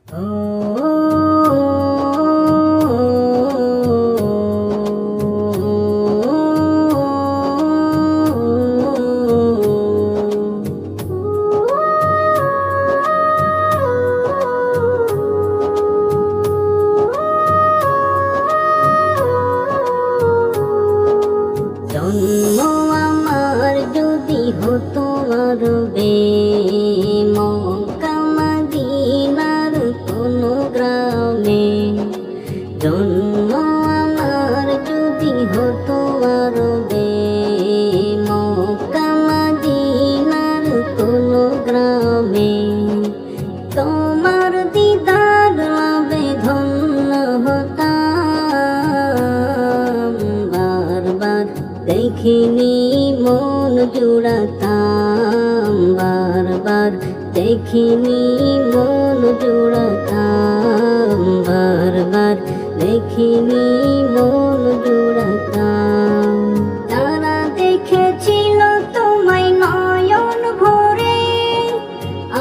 জন্ম আমার যদি হতো আরবে, মক্কা মদিনার কোনো গ্রামে। জন্ম আমার যদি হতো আরবে, মক্কা মদিনার কোনো গ্রামে। তোমার দিদার লাভে ধন্য হতাম, বারবার দেখিনি মন জুড়াতাম, বারবার দেখিনি মন জুড়াতাম, বারবার দেখিনি মন জুড়াতাম। তারা দেখেছিল তোমায় নয়ন ভরে,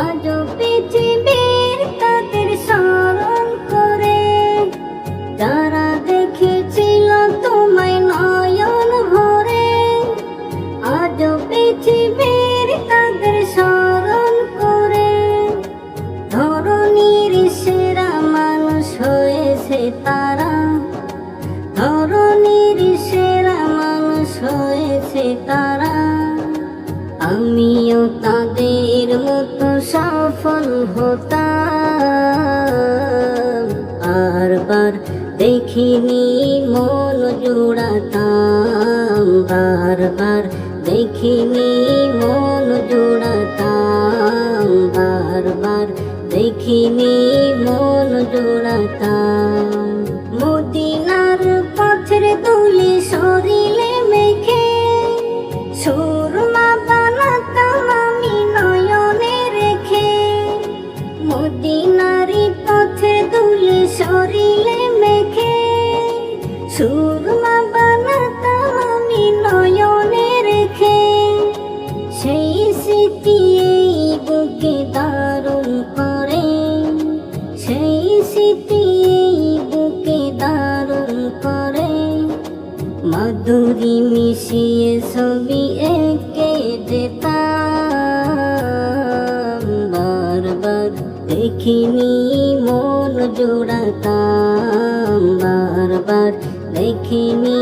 আজও পৃথিবীর তাদের স্মরণ করে। তারা দেখেছিল তোমায় নয়ন ভরে, আজও পৃথিবীর তাদের স্মরণ করে। ধরণীর সেরা মানুষ হয়েছে তারা, ধরণীর সেরা মানুষ হয়েছে তারা। আমিও তাদের মতো সফল হতাম, বারবার দেখিনি মন জোড়াতাম, বারবার দেখিনি মন জোড়াতাম, বারবার দেখিনি মন জোড়াতাম। মদিনার পথের ধুলি শরীরে মেখে, সুরমা বানাতাম আমি নয়নে রেখে। মদিনারি পথের ধুলি শরীরে মেখে, সুরমা বানাতাম আমি নয়নে রেখে। সেই স্মৃতি এই বুকে দারুণ করে, সেই স্মৃতি এই বুকে দারুণ করে। মাধুরী মিশিয়ে ছবি এঁকে যেতাম, বারবার দেখিনি মন জোড়াতাম, বারবার দেখিনি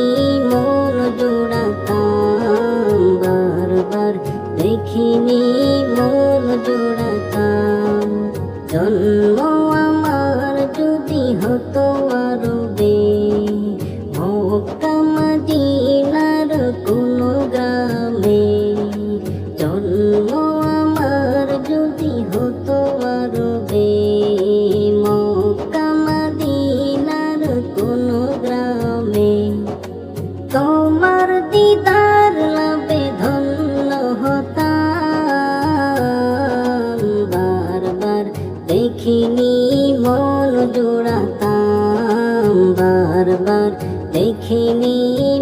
মন জোড়াতাম, বারবার দেখিনি মন জোড়াতাম। জন্ম আমার যদি হতো আরবে, মক্কা মদিনার কোনো গ্রামে। জন্ম আমার যদি হতো আরবে, মক্কা মদিনার কোনো গ্রামে। তোমার দিদার লাভে ধন্য হতাম, বারবার দেখিনি মন জোড়াতাম, বারবার দেখিনি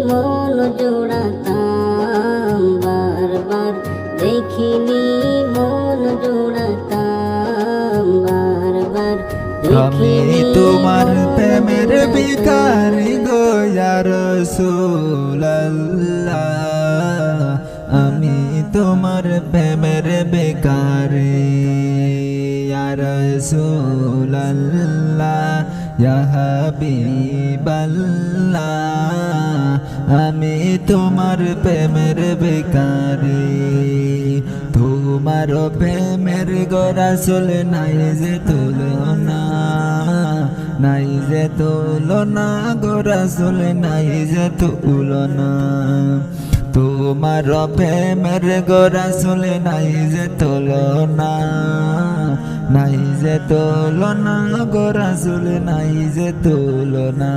মন জোড়াতাম, বারবার দেখিনি মন জোড়াতাম, বারবার আমি তোমার প্রেমের ভিখারি গো ইয়া রাসূলুল্লাহ, আমি তোমার প্রেমের ভিখারি ইয়া রাসূলুল্লাহ, ইয়া হাবিবাল্লাহ, আমি তোমার প্রেমের ভিখারি। তোমার প্রেমের গো রাসূল নাই যে তুলনা, নাই যে তুলনা গো রাসূল নাই যে তুলনা। তোমার প্রেমের গো রাসূল নাই যে তুলনা, নাই যে তুলনা গো রাসূল নাই যে তুলনা।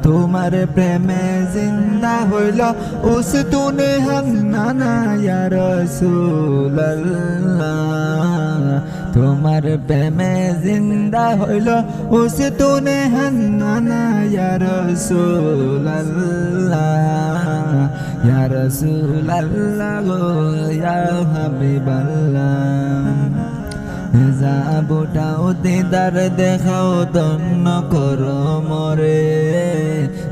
তোমার প্রেমে জিন্দা হইল উস্তুনে হান্নানা ইয়া রাসূলুল্লাহ, তোমার প্রেমে জিন্দা হইল উস্তুনে হান্নানা ইয়া রাসূলুল্লাহ, ইয়া রাসূলুল্লাহ গো ইয়া হাবিবাল্লাহ। যাবটাও দিদার দেখাও ধন্য করো মরে,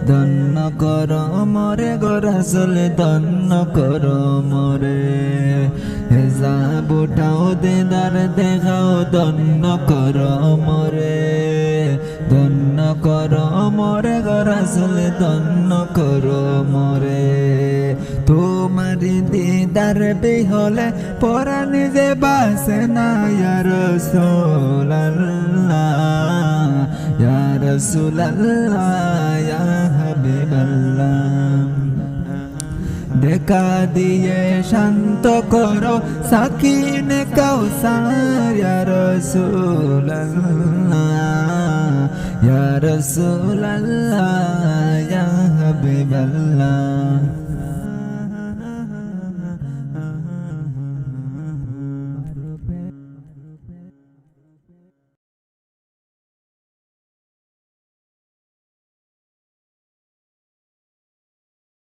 ধন্য করো মরে গো রাসূল ধন্য করো মরে। যাবটাও দিদার দেখাও ধন্য করো মরে, ধন্য করো মরে গো রাসূল ধন্য করো মরে। তোমার দিদার বিহলে পরাণ যে বাসে না ইয়া রাসূলুল্লাহ, ইয়া রাসূলুল্লাহ, ইয়া হাবিবাল্লাহ। দেখা দিয়ে শান্ত করো সাকিনে কাউসার ইয়া রাসূলুল্লাহ, ইয়া রাসূলুল্লাহ, ইয়া হাবিবাল্লাহ।